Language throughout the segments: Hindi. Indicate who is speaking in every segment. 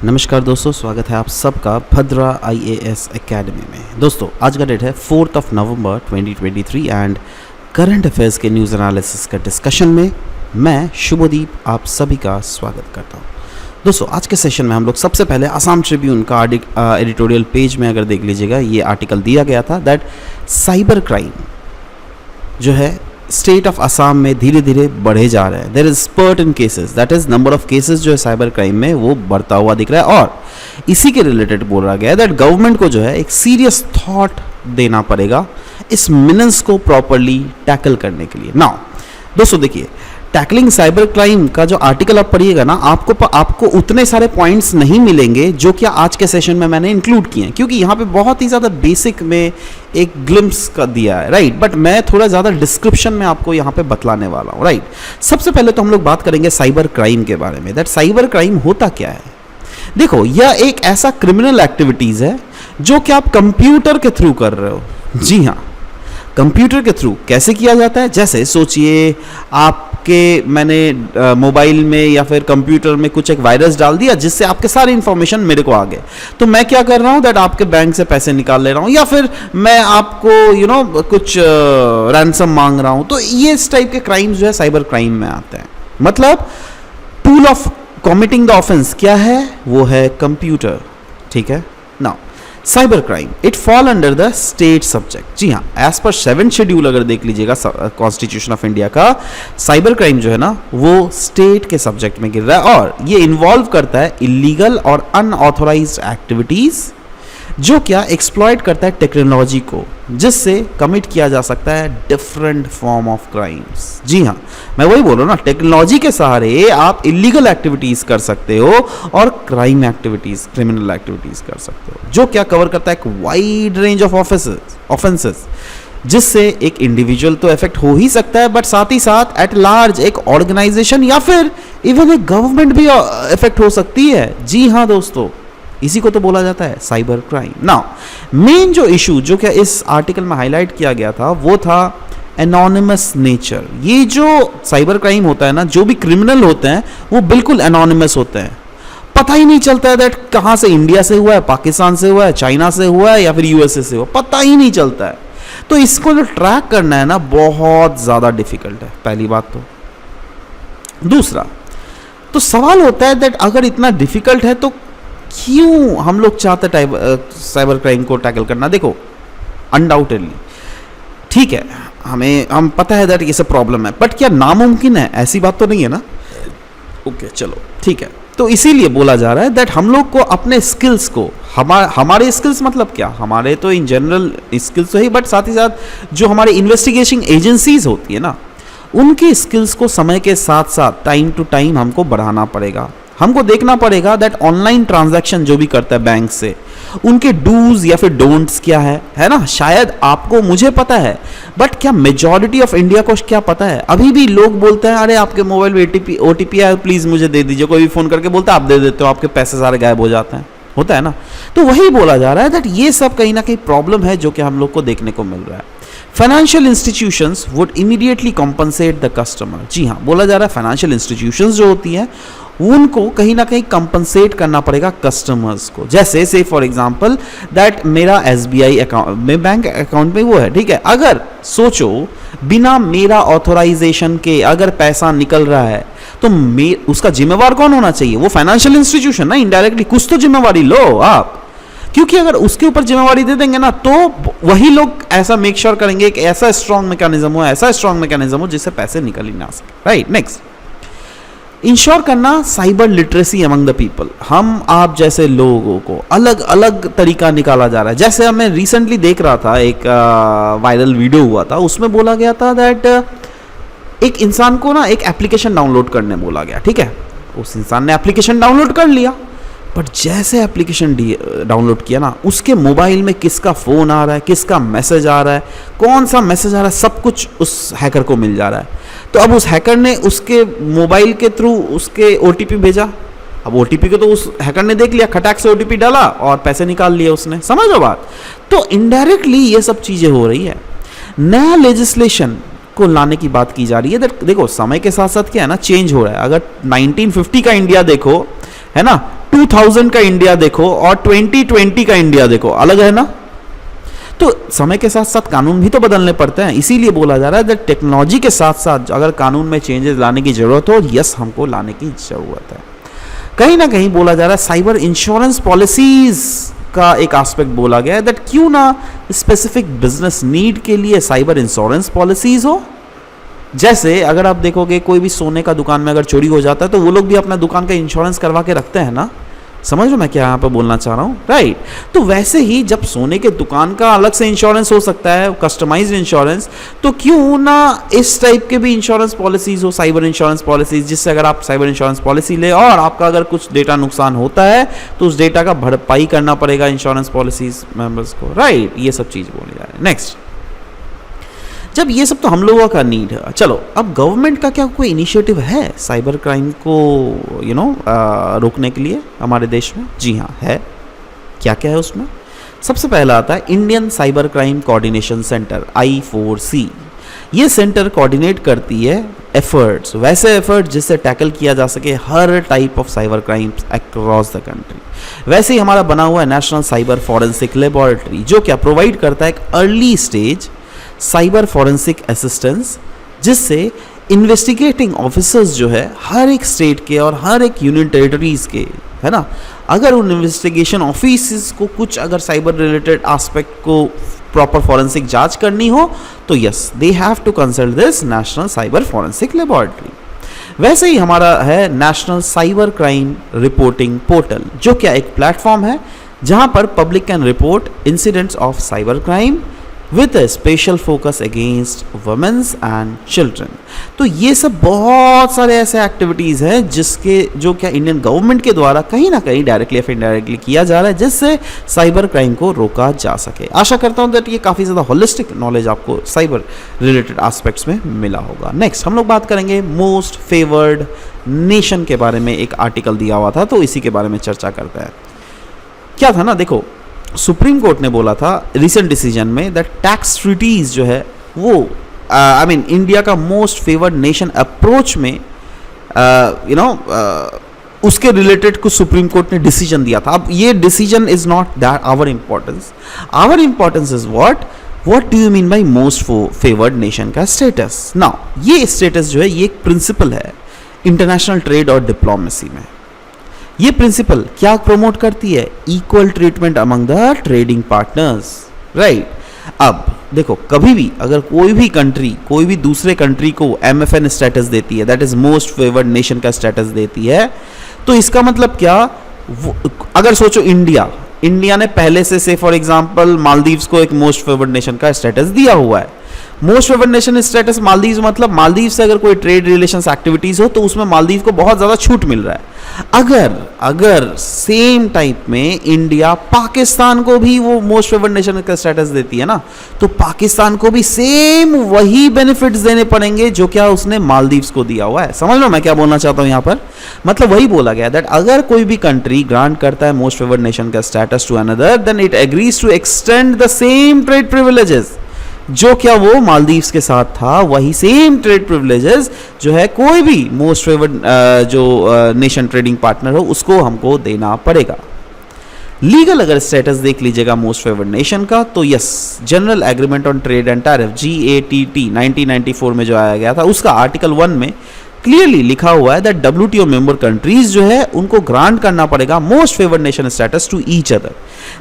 Speaker 1: नमस्कार दोस्तों, स्वागत है आप सबका भद्रा IAS एकेडमी में। दोस्तों आज का डेट है 4 नवंबर 2023 एंड करंट अफेयर्स के न्यूज़ एनालिसिस का डिस्कशन में मैं शुभदीप आप सभी का स्वागत करता हूं। दोस्तों आज के सेशन में हम लोग सबसे पहले असम ट्रिब्यून का एडिटोरियल पेज में अगर देख लीजिएगा, ये आर्टिकल दिया गया था दैट साइबर क्राइम जो है स्टेट ऑफ असम में धीरे धीरे बढ़े जा रहे हैं। There is spurt in cases, that is number of cases जो है साइबर क्राइम में वो बढ़ता हुआ दिख रहा है। और इसी के रिलेटेड बोला गया है दैट गवर्नमेंट को जो है एक सीरियस थॉट देना पड़ेगा इस मिनन्स को प्रॉपरली टैकल करने के लिए। नाउ दोस्तों देखिए, टैकलिंग साइबर क्राइम का जो आर्टिकल आप पढ़िएगा ना, आपको उतने सारे पॉइंट्स नहीं मिलेंगे जो कि आज के सेशन में मैंने इंक्लूड किए हैं, क्योंकि यहाँ पे बहुत ही ज़्यादा बेसिक में एक ग्लिम्स का दिया है, राइट। बट मैं थोड़ा ज़्यादा डिस्क्रिप्शन में आपको यहाँ पे बतलाने वाला हूँ, राइट। सबसे पहले तो हम लोग बात करेंगे साइबर क्राइम के बारे में, दैट साइबर क्राइम होता क्या है। देखो, यह एक ऐसा क्रिमिनल एक्टिविटीज़ है जो कि आप कंप्यूटर के थ्रू कर रहे हो। जी हाँ, कंप्यूटर के थ्रू कैसे किया जाता है। जैसे सोचिए मैंने मोबाइल में या फिर कंप्यूटर में कुछ एक वायरस डाल दिया जिससे आपके सारे इंफॉर्मेशन मेरे को आ गए, तो मैं क्या कर रहा हूं दैट आपके बैंक से पैसे निकाल ले रहा हूं, या फिर मैं आपको कुछ रैंसम मांग रहा हूं। तो ये इस टाइप के क्राइम्स जो है साइबर क्राइम में आते हैं। मतलब tool of committing the offence क्या है, वो है कंप्यूटर, ठीक है। Now cyber crime it fall under the state subject. जी हाँ, एज पर 7th शेड्यूल अगर देख लीजिएगा कॉन्स्टिट्यूशन ऑफ इंडिया का, साइबर क्राइम जो है ना वो स्टेट के सब्जेक्ट में गिर रहा है और ये इन्वॉल्व करता है इलीगल और अनऑथोराइज्ड एक्टिविटीज जो क्या एक्सप्लॉइट करता है टेक्नोलॉजी को, जिससे कमिट किया जा सकता है डिफरेंट फॉर्म ऑफ क्राइम्स। जी हाँ, मैं वही बोल रहा हूँ ना, टेक्नोलॉजी के सहारे आप इलीगल एक्टिविटीज कर सकते हो और क्राइम एक्टिविटीज, क्रिमिनल एक्टिविटीज कर सकते हो, जो क्या कवर करता है एक वाइड रेंज ऑफ ऑफेंसेस, जिससे एक इंडिविजुअल तो इफेक्ट हो ही सकता है, बट साथ ही साथ एट लार्ज एक ऑर्गेनाइजेशन या फिर इवन एक गवर्नमेंट भी इफेक्ट हो सकती है। जी हाँ दोस्तों, इसी को तो बोला जाता है साइबर क्राइम। नाउ मेन जो इशू जो क्या इस आर्टिकल में हाईलाइट किया गया था वो था एनोनिमस नेचर। ये जो साइबर क्राइम होता है ना, जो भी क्रिमिनल होते हैं वो बिल्कुल एनोनिमस होते हैं, पता ही नहीं चलता है दैट कहाँ से, इंडिया से हुआ है, पाकिस्तान से हुआ है, चाइना से हुआ है या फिर USA से हुआ, पता ही नहीं चलता है। तो इसको जो ट्रैक करना है ना बहुत ज़्यादा डिफिकल्ट है, पहली बात तो। दूसरा तो सवाल होता है दैट अगर इतना डिफिकल्ट है तो क्यों हम लोग चाहते साइबर क्राइम को टैकल करना। देखो अनडाउटेडली ठीक है, हम पता है दैट ये सब प्रॉब्लम है, बट क्या नामुमकिन है, ऐसी बात तो नहीं है ना। ओके चलो ठीक है, तो इसीलिए बोला जा रहा है दैट हम लोग को अपने स्किल्स को, हमारे स्किल्स मतलब क्या, हमारे तो इन जनरल स्किल्स तो ही, बट साथ ही साथ जो हमारे इन्वेस्टिगेशन एजेंसीज होती है ना, उनकी स्किल्स को समय के साथ साथ टाइम टू टाइम हमको बढ़ाना पड़ेगा। हमको देखना पड़ेगा दैट ऑनलाइन ट्रांजैक्शन जो भी करता है बैंक से, उनके डूज या फिर डोंट्स क्या है ना। शायद आपको, मुझे पता है, बट क्या मेजॉरिटी ऑफ इंडिया को क्या पता है। अभी भी लोग बोलते हैं अरे आपके मोबाइल में OTP आया, प्लीज मुझे दे दीजिए। कोई भी फोन करके बोलता है आप दे देते हो, आपके पैसे सारे गायब हो जाते हैं, होता है ना। तो वही बोला जा रहा है दैट ये सब कहीं ना कहीं प्रॉब्लम है जो कि हम लोग को देखने को मिल रहा है। Financial institutions would immediately compensate the customer. जी हाँ, बोला जा रहा है फाइनेंशियल इंस्टीट्यूशंस जो होती हैं उनको कहीं ना कहीं कंपनसेट करना पड़ेगा कस्टमर्स को। जैसे से फॉर एग्जांपल दैट मेरा SBI अकाउंट में, बैंक अकाउंट में वो है, ठीक है, अगर सोचो बिना मेरा ऑथोराइजेशन के अगर पैसा निकल रहा है तो उसका जिम्मेवार कौन होना चाहिए, वो फाइनेंशियल इंस्टीट्यूशन ना। इनडायरेक्टली कुछ तो जिम्मेवारी लो आप, क्योंकि अगर उसके ऊपर जिम्मेवारी दे देंगे ना तो वही लोग ऐसा मेक श्योर करेंगे कि ऐसा स्ट्रॉन्ग मैकेनिज्म हो जिससे पैसे निकल ही ना सके, राइट। नेक्स्ट, इंश्योर करना cyber literacy among the people. हम आप जैसे लोगों को अलग अलग तरीका निकाला जा रहा है। जैसे मैं रिसेंटली देख रहा था, एक वायरल वीडियो हुआ था, उसमें बोला गया था दैट एक इंसान को ना एक एप्लीकेशन डाउनलोड करने बोला गया, ठीक है। उस इंसान ने एप्लीकेशन डाउनलोड कर लिया, बट जैसे एप्लीकेशन डाउनलोड किया ना, उसके मोबाइल में किसका फ़ोन आ रहा है, किसका मैसेज आ रहा है, कौन सा मैसेज आ रहा है, सब कुछ उस हैकर को मिल जा रहा है। तो अब उस हैकर ने उसके मोबाइल के थ्रू उसके OTP भेजा। अब OTP को तो उस हैकर ने देख लिया, खटाक से OTP डाला और पैसे निकाल लिए उसने, समझ लो बात। तो इनडायरेक्टली ये सब चीज़ें हो रही है। नया लेजिस्लेशन को लाने की बात की जा रही है। देखो समय के साथ साथ क्या है ना, चेंज हो रहा है। अगर 1950 का इंडिया देखो, है ना, 2000 का इंडिया देखो और 2020 का इंडिया देखो, अलग है ना। तो समय के साथ साथ कानून भी तो बदलने पड़ते हैं, इसीलिए बोला जा रहा है दैट टेक्नोलॉजी के साथ साथ अगर कानून में चेंजेस लाने की जरूरत हो, यस हमको लाने की जरूरत है। कहीं ना कहीं बोला जा रहा है साइबर इंश्योरेंस पॉलिसीज का एक एस्पेक्ट बोला गया है दैट क्यों ना स्पेसिफिक बिजनेस नीड के लिए साइबर इंश्योरेंस पॉलिसीज हो। जैसे अगर आप देखोगे कोई भी सोने का दुकान में अगर चोरी हो जाता है तो वो लोग भी अपना दुकान का इंश्योरेंस करवा के रखते हैं ना। समझ लो मैं क्या यहाँ पर बोलना चाह रहा हूँ, राइट। तो वैसे ही जब सोने के दुकान का अलग से इंश्योरेंस हो सकता है, कस्टमाइज्ड इंश्योरेंस, तो क्यों ना इस टाइप के भी इंश्योरेंस पॉलिसीज हो, साइबर इंश्योरेंस पॉलिसीज, जिससे अगर आप साइबर इंश्योरेंस पॉलिसी ले और आपका अगर कुछ डेटा नुकसान होता है तो उस डेटा का भरपाई करना पड़ेगा इंश्योरेंस पॉलिसीज मेंबर्स को, राइट। ये सब चीज़ बोली जा रही है। नेक्स्ट, जब ये सब तो हम लोगों का नीड है, चलो अब गवर्नमेंट का क्या कोई इनिशिएटिव है साइबर क्राइम को रोकने के लिए हमारे देश में? जी हाँ है। क्या क्या है उसमें? सबसे पहला आता है Indian cyber crime coordination centre, I4C। ये सेंटर कोऑर्डिनेट करती है एफर्ट्स, वैसे एफर्ट्स जिससे टैकल किया जा सके हर type of cyber crimes across the country. वैसे ही हमारा बना हुआ है नेशनल साइबर फॉरेंसिक लेबोरेटरी, जो क्या प्रोवाइड करता है एक early stage cyber forensic assistance, जिससे इन्वेस्टिगेटिंग ऑफिसर्स जो है हर एक स्टेट के और हर एक यूनियन टेरिटरीज के, है ना, अगर उन इन्वेस्टिगेशन ऑफिस को कुछ अगर साइबर रिलेटेड एस्पेक्ट को प्रॉपर फॉरेंसिक जांच करनी हो तो yes they have to consult this national cyber forensic laboratory. वैसे ही हमारा है national cyber crime reporting portal, जो क्या एक प्लेटफॉर्म है जहां पर public can report incidents of cyber crime with a special focus against women's and children। तो ये सब बहुत सारे ऐसे एक्टिविटीज़ हैं जिसके जो क्या इंडियन गवर्नमेंट के द्वारा कहीं ना कहीं डायरेक्टली या फिर इनडायरेक्टली किया जा रहा है, जिससे साइबर क्राइम को रोका जा सके। आशा करता हूँ दैट ये काफ़ी ज़्यादा होलिस्टिक नॉलेज आपको साइबर रिलेटेड एस्पेक्ट्स में मिला होगा। नेक्स्ट हम लोग बात करेंगे मोस्ट फेवर्ड नेशन के बारे में। एक आर्टिकल दिया हुआ था तो इसी के बारे में चर्चा करते हैं। क्या था ना, देखो सुप्रीम कोर्ट ने बोला था रिसेंट डिसीजन में दैट टैक्स ट्रीटीज जो है वो इंडिया का मोस्ट फेवर्ड नेशन अप्रोच में उसके रिलेटेड कुछ सुप्रीम कोर्ट ने डिसीजन दिया था। अब ये decision is not that our importance is what do you mean by most favoured nation का स्टेटस। नाउ ये स्टेटस जो है ये एक प्रिंसिपल है इंटरनेशनल ट्रेड और डिप्लोमेसी में। ये प्रिंसिपल क्या प्रमोट करती है? Equal treatment among the trading partners, right. अब देखो कभी भी अगर कोई भी कंट्री कोई भी दूसरे कंट्री को MFN स्टेटस देती है, that is most favoured nation का स्टेटस देती है, तो इसका मतलब क्या? अगर सोचो इंडिया ने पहले से फॉर एग्जांपल मालदीव्स को एक मोस्ट फेवर्ड नेशन का स्टेटस दिया हुआ है। Most favoured nation status Maldives मतलब मालदीव से अगर कोई ट्रेड रिलेशंस एक्टिविटीज हो तो उसमें मालदीव को बहुत ज्यादा छूट मिल रहा है। अगर सेम टाइप में इंडिया पाकिस्तान को भी वो मोस्ट फेवर्ड नेशन का स्टेटस देती है ना, तो पाकिस्तान को भी सेम वही बेनिफिट्स देने पड़ेंगे जो क्या उसने मालदीव्स को दिया हुआ है। समझ लो मैं क्या बोलना चाहता हूं यहां पर? मतलब वही बोला गया दैट अगर कोई भी कंट्री ग्रांट करता है मोस्ट फेवर्ड नेशन का status to another, then it agrees to extend the same trade privileges जो क्या वो मालदीव्स के साथ था, वही सेम ट्रेड प्रिविलेजेस जो है कोई भी मोस्ट फेवर्ड जो नेशन ट्रेडिंग पार्टनर हो उसको हमको देना पड़ेगा। लीगल अगर स्टेटस देख लीजिएगा मोस्ट फेवर्ड नेशन का, तो yes general agreement on trade and tariff GATT 1994 में जो आया गया था, उसका आर्टिकल 1 में क्लियरली लिखा हुआ है दैट WTO मेंबर कंट्रीज जो है उनको ग्रांट करना पड़ेगा most favoured nation status to each other,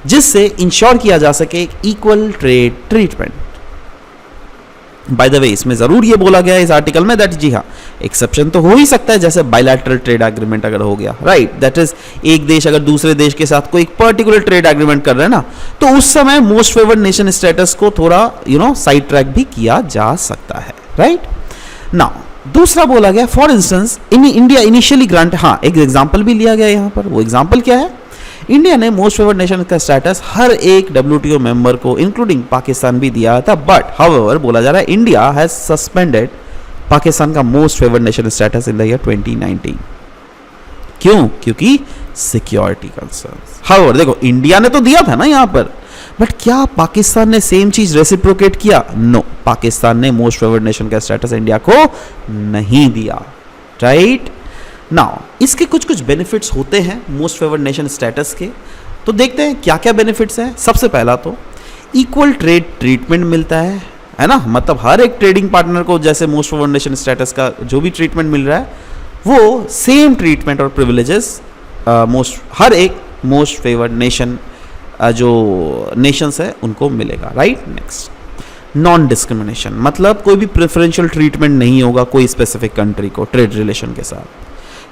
Speaker 1: जिससे इंश्योर किया जा सके equal trade treatment. By the way इसमें जरूर ये बोला गया है इस आर्टिकल में दैट जी हाँ एक्सेप्शन तो हो ही सकता है, जैसे बायलैटरल ट्रेड एग्रीमेंट अगर हो गया, राइट, दैट इज एक देश अगर दूसरे देश के साथ कोई एक पर्टिकुलर ट्रेड एग्रीमेंट कर रहे हैं ना, तो उस समय मोस्ट फेवर्ड नेशन स्टेटस को थोड़ा साइड ट्रैक भी किया जा सकता है, राइट। नाउ दूसरा बोला गया for instance in India initially grant, हाँ एक एग्जाम्पल भी लिया गया यहाँ पर। वो एग्जाम्पल क्या है? इंडिया ने मोस्ट फेवर्ड नेशन का स्टेटस हर एक WTO मेंबर को इंक्लूडिंग पाकिस्तान भी दिया था, बट हाउएवर बोला जा रहा है इंडिया हैज सस्पेंडेड पाकिस्तान का most favoured nation status in the year 2019। क्यों? क्योंकि सिक्योरिटी कंसर्न्स। हाउएवर देखो इंडिया ने तो दिया था ना यहाँ पर, बट क्या पाकिस्तान ने सेम चीज रेसिप्रोकेट किया? नो, पाकिस्तान ने मोस्ट फेवर्ड नेशन का स्टेटस इंडिया को नहीं दिया, राइट। नाउ इसके कुछ कुछ बेनिफिट्स होते हैं मोस्ट फेवर्ड नेशन स्टेटस के, तो देखते हैं क्या क्या बेनिफिट्स हैं। सबसे पहला तो इक्वल ट्रेड ट्रीटमेंट मिलता है ना, मतलब हर एक ट्रेडिंग पार्टनर को जैसे मोस्ट फेवर्ड नेशन स्टेटस का जो भी ट्रीटमेंट मिल रहा है वो सेम ट्रीटमेंट और प्रिविलेजेस हर एक मोस्ट फेवर्ड नेशन जो नेशंस है उनको मिलेगा, राइट। नेक्स्ट, नॉन डिस्क्रिमिनेशन, मतलब कोई भी प्रेफरेंशियल ट्रीटमेंट नहीं होगा कोई स्पेसिफिक कंट्री को ट्रेड रिलेशन के साथ।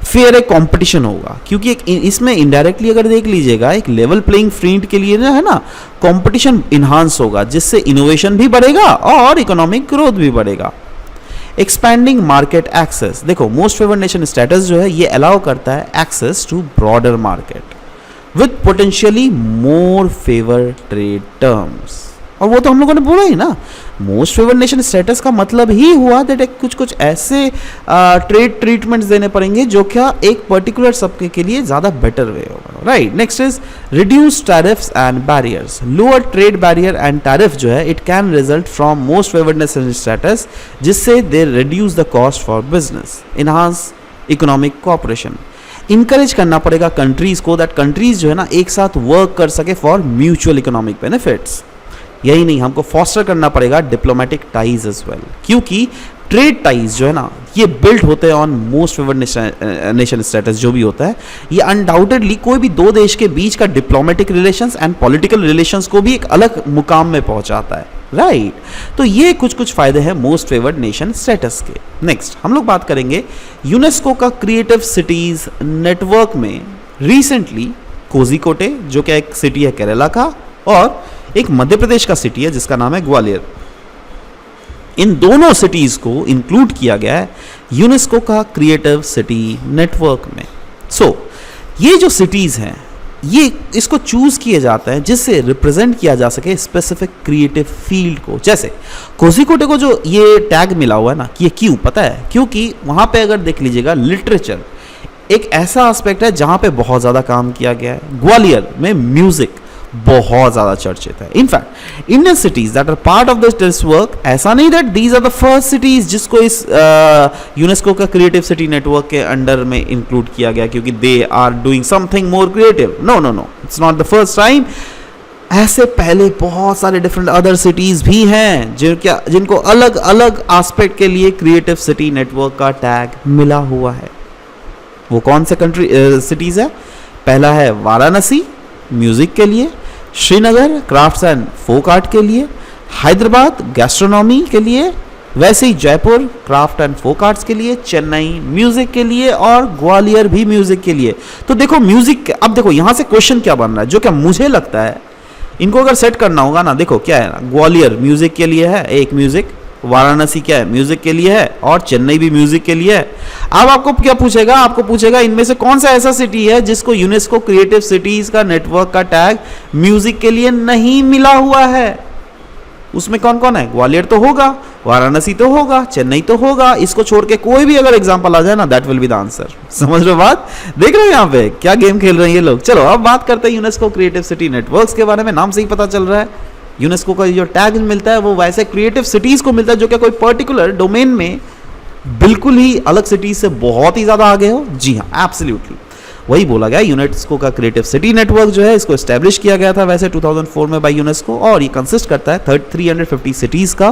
Speaker 1: फेयर एक कंपटीशन होगा, क्योंकि एक इसमें इनडायरेक्टली अगर देख लीजिएगा एक लेवल प्लेइंग फील्ड के लिए है ना कंपटीशन इन्हांस होगा, जिससे इनोवेशन भी बढ़ेगा और इकोनॉमिक ग्रोथ भी बढ़ेगा। एक्सपैंडिंग मार्केट एक्सेस, देखो मोस्ट फेवर्ड नेशन स्टेटस जो है ये अलाउ करता है access to broader market with potentially more favour trade terms, और वो तो हम लोगों ने बोला ही ना, मोस्ट फेवर्ड नेशन स्टेटस का मतलब ही हुआ दैट कुछ कुछ ऐसे ट्रेड ट्रीटमेंट्स देने पड़ेंगे जो क्या एक पर्टिकुलर सबके के लिए ज़्यादा बेटर वे होगा, right. Next is reduce tariffs and barriers, lower trade barrier and tariff जो है it can result from most favoured nation status, जिससे they reduce the cost for business, enhance economic cooperation. Encourage करना पड़ेगा कंट्रीज को दैट कंट्रीज जो है ना एक साथ वर्क कर सके फॉर म्यूचुअल इकोनॉमिक बेनिफिट्स। यही नहीं, हमको फॉस्टर करना पड़ेगा डिप्लोमेटिक टाइज एज वेल, क्योंकि ट्रेड टाइज जो है ना ये बिल्ड होते हैं on most favoured nation status जो भी होता है, ये अनडाउटेडली कोई भी दो देश के बीच का diplomatic relations and political relations को भी एक अलग मुकाम में पहुंचाता है, राइट। तो ये कुछ कुछ फायदे हैं मोस्ट फेवर्ड नेशन स्टेटस के। नेक्स्ट हम लोग बात करेंगे यूनेस्को का क्रिएटिव सिटीज नेटवर्क में रिसेंटली कोझिकोटे जो कि एक सिटी है केरला का और एक मध्य प्रदेश का सिटी है जिसका नाम है ग्वालियर, इन दोनों सिटीज को इंक्लूड किया गया है यूनेस्को का क्रिएटिव सिटी नेटवर्क में। ये जो सिटीज हैं ये इसको चूज किए जाते हैं जिससे रिप्रेजेंट किया जा सके स्पेसिफिक क्रिएटिव फील्ड को। जैसे कोझिकोडे को जो ये टैग मिला हुआ है ना, ये क्यों पता है? क्योंकि वहां पे अगर देख लीजिएगा लिटरेचर एक ऐसा एस्पेक्ट है जहां पे बहुत ज्यादा काम किया गया है। ग्वालियर में म्यूजिक बहुत ज्यादा चर्चित है। In fact Indian cities that are part of this work, ऐसा नहीं that these are the first cities जिसको इस यूनेस्को का क्रिएटिव सिटी नेटवर्क के अंडर में इंक्लूड किया गया क्योंकि they are doing something more creative. No no no, it's not the first time. ऐसे पहले बहुत सारे डिफरेंट अदर सिटीज भी हैं जिनको अलग अलग एस्पेक्ट के लिए क्रिएटिव सिटी नेटवर्क का टैग मिला हुआ है। वो कौन से कंट्री सिटीज है? पहला है वाराणसी म्यूजिक के लिए, Srinagar crafts and folk art के लिए, हैदराबाद गैस्ट्रोनॉमी के लिए, वैसे ही Jaipur craft and folk arts के लिए, चेन्नई म्यूजिक के लिए और ग्वालियर भी म्यूजिक के लिए। तो देखो म्यूजिक, अब देखो यहां से क्वेश्चन क्या बन रहा है, जो क्या मुझे लगता है इनको अगर सेट करना होगा ना, देखो क्या है ना, ग्वालियर म्यूजिक के लिए है एक म्यूजिक, वाराणसी क्या है म्यूजिक के लिए है और चेन्नई भी म्यूजिक के लिए है। अब आपको क्या पूछेगा? आपको पूछेगा इनमें से कौन सा ऐसा सिटी है जिसको यूनेस्को क्रिएटिव सिटीज का नेटवर्क का टैग म्यूजिक के लिए नहीं मिला हुआ है? उसमें कौन कौन है? ग्वालियर तो होगा, वाराणसी तो होगा, चेन्नई तो होगा। इसको छोड़ के कोई भी अगर एग्जांपल आ जाए ना, that will be the answer. समझ रहे हो बात? देख रहे हो यहाँ पे क्या गेम खेल रहे हैं ये लोग। चलो अब बात करते हैं यूनेस्को क्रिएटिव सिटी नेटवर्क्स के बारे में। नाम से ही पता चल रहा है यूनेस्को का जो टैग मिलता है वो वैसे क्रिएटिव सिटीज को मिलता है जो क्या कोई पर्टिकुलर डोमेन में बिल्कुल ही अलग सिटीज से बहुत ही ज्यादा आगे हो। जी हाँ, एब्सोल्युटली वही बोला गया। यूनेस्को का क्रिएटिव सिटी नेटवर्क जो है इसको एस्टेब्लिश किया गया था वैसे 2004 में बाय यूनेस्को, और ये कंसिस्ट करता है 350 सिटीज का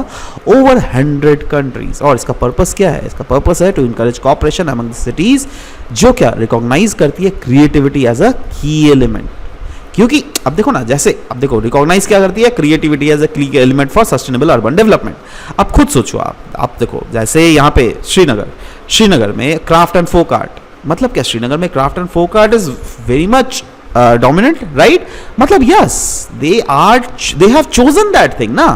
Speaker 1: ओवर 100 कंट्रीज। और इसका पर्पस क्या है? इसका पर्पस है to encourage cooperation among the cities जो क्या रिकॉग्नाइज करती है क्रिएटिविटी एज अ की एलिमेंट। क्योंकि अब देखो ना, जैसे अब देखो रिकॉग्नाइज क्या करती है क्रिएटिविटी एज अ की element for sustainable urban development. अब खुद सोचो आप देखो जैसे यहाँ पे श्रीनगर में क्राफ्ट एंड फोक आर्ट, मतलब क्या श्रीनगर में craft and folk art is very much dominant, right? मतलब yes they have chosen that thing ना,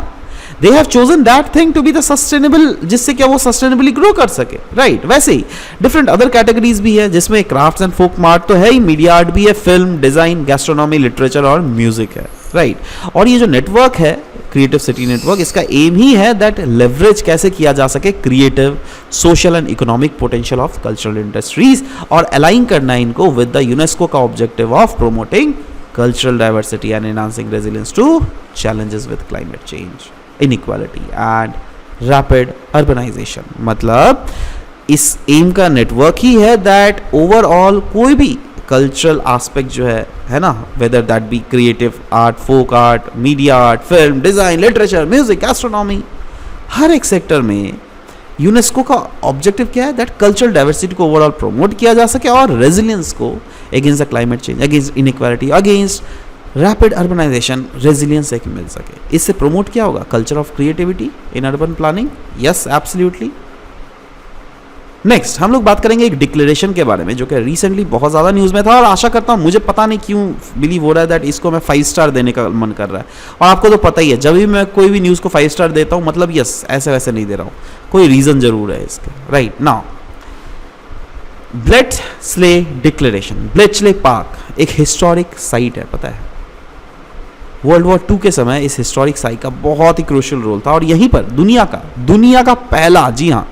Speaker 1: they have chosen that thing to be the sustainable, जिससे क्या वो सस्टेनेबली ग्रो कर सके, राइट? वैसे ही डिफरेंट अदर कैटेगरीज भी है जिसमें क्राफ्ट्स एंड फोक आर्ट तो है ही, मीडिया आर्ट भी है, फिल्म, डिजाइन, गैस्ट्रोनॉमी, लिटरेचर और म्यूजिक है, राइट? और ये जो नेटवर्क है क्रिएटिव सिटी नेटवर्क, इसका एम ही है दैट लेवरेज कैसे किया जा सके creative, social and economic potential of cultural industries, और अलाइन करना है इनको विद द यूनेस्को का objective of promoting cultural diversity and enhancing resilience to challenges with climate change, inequality and rapid urbanisation. मतलब इस एम का नेटवर्क ही है दैट ओवरऑल कोई भी कल्चरल एस्पेक्ट जो है ना, whether that be creative art, folk art, media art, film, design, literature, music, astronomy, हर एक सेक्टर में यूनेस्को का ऑब्जेक्टिव क्या है दैट कल्चरल डाइवर्सिटी को ओवरऑल प्रमोट किया जा सके और रेजिलियंस को against the climate change, against inequality, against rapid urbanisation resilience एक मिल सके। इससे प्रमोट क्या होगा? Culture of creativity in urban planning. Yes, absolutely. Next हम लोग बात करेंगे एक डिक्लेरेशन के बारे में जो कि रिसेंटली बहुत ज़्यादा न्यूज़ में था और आशा करता हूँ, मुझे पता नहीं क्यों बिलीव हो रहा है दैट इसको मैं 5 स्टार देने का मन कर रहा है। और आपको तो पता ही है, जब भी मैं कोई भी न्यूज़ को 5 स्टार देता हूँ मतलब यस ऐसे वैसे नहीं दे रहा हूँ, कोई रीज़न जरूर है इसके। राइट नाउ ब्लेट्सले डिक्लेरेशन, ब्लेट्सले पार्क एक हिस्टोरिक साइट है, पता है वर्ल्ड वॉर 2 के समय इस हिस्टोरिक साइट का बहुत ही क्रूशियल रोल था और यहीं पर दुनिया का पहला, जी हाँ,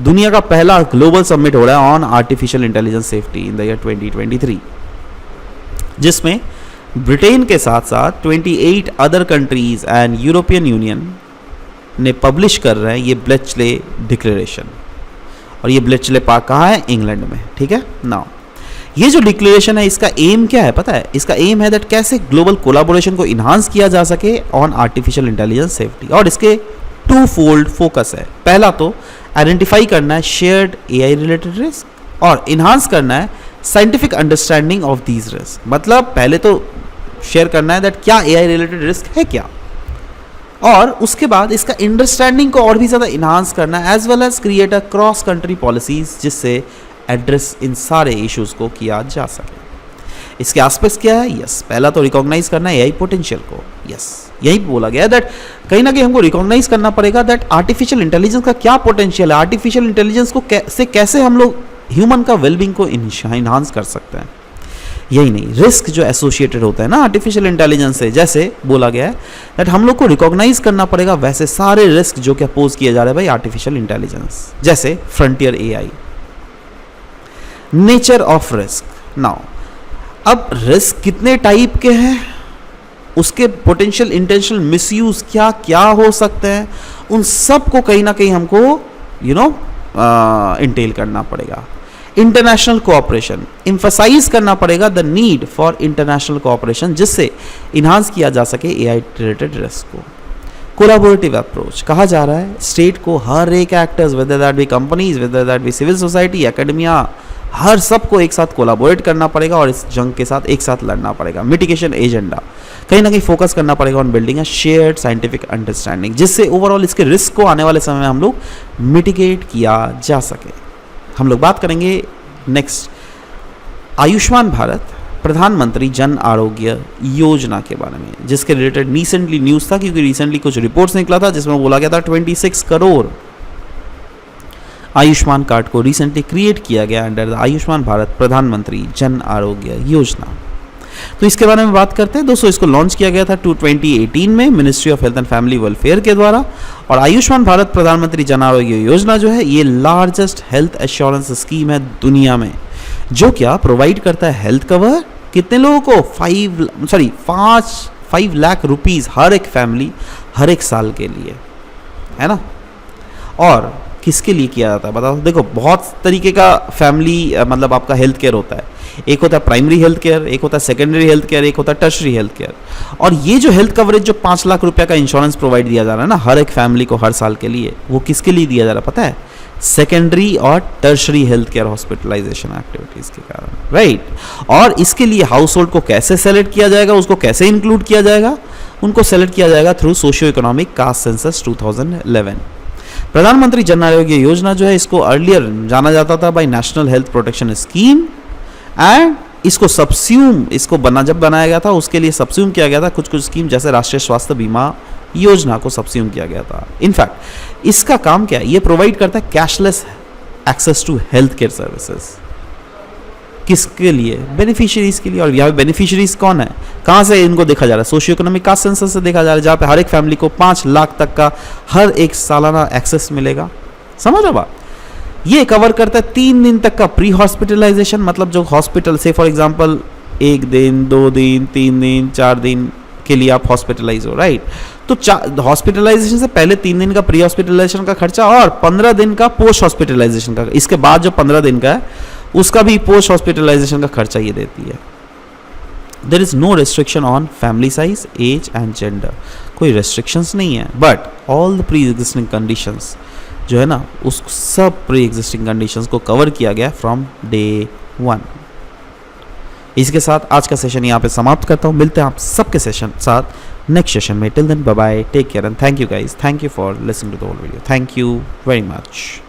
Speaker 1: दुनिया का पहला ग्लोबल समिट हो रहा है on artificial intelligence safety in the year 2023, जिसमें ब्रिटेन के साथ साथ 28 other countries and European union ने पब्लिश कर रहे हैं ये ब्लेट्सले डिक्लेरेशन। और ये ब्लेट्सले पार्क कहाँ है? इंग्लैंड में। ठीक है, नाउ ये जो डिक्लेरेशन है इसका एम क्या है पता है? इसका एम है दैट कैसे ग्लोबल कोलैबोरेशन को इन्हांस किया जा सके ऑन आर्टिफिशियल इंटेलिजेंस सेफ्टी। और इसके 2 फोल्ड फोकस है। पहला तो आइडेंटिफाई करना है शेयर्ड एआई रिलेटेड रिस्क और इन्हांस करना है scientific understanding of these risk. मतलब पहले तो शेयर करना है दैट क्या एआई रिलेटेड रिस्क है क्या, और उसके बाद इसका अंडरस्टैंडिंग को और भी ज़्यादा इन्हांस करना है as well as create a cross country policies जिससे एड्रेस इन सारे इश्यूज को किया जा सके। इसके एस्पेक्ट्स क्या है? यस, पहला तो रिकॉग्नाइज करना है एआई पोटेंशियल को। यस, यही बोला गया दैट कहीं ना कहीं हमको रिकॉग्नाइज करना पड़ेगा दैट आर्टिफिशियल इंटेलिजेंस का क्या पोटेंशियल है, आर्टिफिशियल इंटेलिजेंस को से कैसे हम लोग ह्यूमन का वेलबींग को इन्हांस कर सकते हैं। यही नहीं, रिस्क जो एसोसिएटेड होता है ना आर्टिफिशियल इंटेलिजेंस से, जैसे बोला गया है दैट हम लोग को रिकॉग्नाइज करना पड़ेगा वैसे सारे रिस्क जो कि अपोज किए जा रहे हैं भाई आर्टिफिशियल इंटेलिजेंस, जैसे frontier AI, nature of risk. Now अब रिस्क कितने टाइप के हैं, उसके पोटेंशियल इंटेंशनल मिसयूज क्या क्या हो सकते हैं, उन सब को कहीं ना कहीं हमको इंटेल करना पड़ेगा। इंटरनेशनल कोऑपरेशन, एम्फसाइज करना पड़ेगा the need for international cooperation जिससे इन्हांस किया जा सके एआई रिलेटेड रिस्क को। कोलैबोरेटिव अप्रोच कहा जा रहा है स्टेट को हर एक actors, whether that be companies, whether that be civil society, academia, हर सबको एक साथ कोलैबोरेट करना पड़ेगा और इस जंग के साथ एक साथ लड़ना पड़ेगा। मिटिगेशन एजेंडा कहीं ना कहीं फोकस करना पड़ेगा on building a shared scientific understanding जिससे ओवरऑल इसके रिस्क को आने वाले समय में हम लोग मिटिगेट किया जा सके। हम लोग बात करेंगे नेक्स्ट आयुष्मान भारत प्रधानमंत्री जन आरोग्य योजना के बारे में, जिसके रिलेटेड रिसेंटली न्यूज़ था क्योंकि रिसेंटली कुछ रिपोर्ट्स निकला था जिसमें बोला गया था 26 करोड़ आयुष्मान कार्ड को रिसेंटली क्रिएट किया गया अंडर द आयुष्मान भारत प्रधानमंत्री जन आरोग्य योजना। तो इसके बारे में बात करते हैं दोस्तों। इसको लॉन्च किया गया था 2018 में ministry of health and family welfare के द्वारा। और आयुष्मान भारत प्रधानमंत्री जन आरोग्य योजना जो है ये लार्जेस्ट हेल्थ एश्योरेंस स्कीम है दुनिया में, जो क्या प्रोवाइड करता है हेल्थ कवर कितने लोगों को 5 लाख रुपीज़ हर एक फैमिली हर एक साल के लिए, है ना। और किसके लिए किया जाता है बताओ? देखो बहुत तरीके का फैमिली मतलब आपका हेल्थ केयर होता है। एक होता है प्राइमरी हेल्थ केयर, एक होता है सेकेंडरी हेल्थ केयर, एक होता है टर्शरी हेल्थ केयर। और ये जो हेल्थ कवरेज जो 5 लाख रुपए का इंश्योरेंस प्रोवाइड दिया जा रहा है ना हर एक फैमिली को हर साल के लिए, वो किसके लिए दिया जा रहा है पता है? सेकेंडरी और tertiary health care hospitalisation activities के कारण, राइट। और इसके लिए हाउस होल्ड को कैसे सेलेक्ट किया जाएगा, उसको कैसे इंक्लूड किया जाएगा? उनको सेलेक्ट किया जाएगा through socio economic caste census 2011। प्रधानमंत्री जन आरोग्य योजना जो है इसको अर्लियर जाना जाता था by national health protection scheme and इसको इसको जब बनाया गया था उसके लिए सबस्यूम किया गया था कुछ स्कीम जैसे राष्ट्रीय स्वास्थ्य बीमा योजना को सबस्यूम किया गया था। इनफैक्ट इसका काम क्या है? ये प्रोवाइड करता है cashless access to health care services. किसके लिए? बेनिफिशियरीज के लिए। और यहाँ पे बेनिफिशियरीज कौन है, कहाँ से इनको देखा जा रहा है? सोशियो इकोनॉमिक कास्ट सेंसस से देखा जा रहा है, जहाँ पे हर एक फैमिली को 5 लाख तक का हर एक सालाना एक्सेस मिलेगा। समझ रहे बात? ये कवर करता है 3 दिन तक का प्री हॉस्पिटलाइजेशन, मतलब जो हॉस्पिटल से फॉर एग्जांपल 1 दिन 2 दिन 3 दिन 4 दिन के लिए आप हॉस्पिटलाइज हो, राइट। तो हॉस्पिटलाइजेशन से पहले 3 दिन का प्री हॉस्पिटलाइजेशन का खर्चा और 15 दिन का पोस्ट हॉस्पिटलाइजेशन का, इसके बाद जो 15 दिन का है उसका भी पोस्ट हॉस्पिटलाइजेशन का खर्चा ये देती है। There is no restriction on family size, age and gender, कोई रेस्ट्रिक्शंस नहीं है, but all the pre existing conditions जो है ना, उस सब प्री एग्जिस्टिंग कंडीशंस को कवर किया गया फ्रॉम डे 1। इसके साथ आज का सेशन यहाँ पे समाप्त करता हूँ। मिलते हैं आप सबके साथ नेक्स्ट सेशन में। Till then bye bye, take care and thank you guys, thank you for listening to the whole video, thank you very much.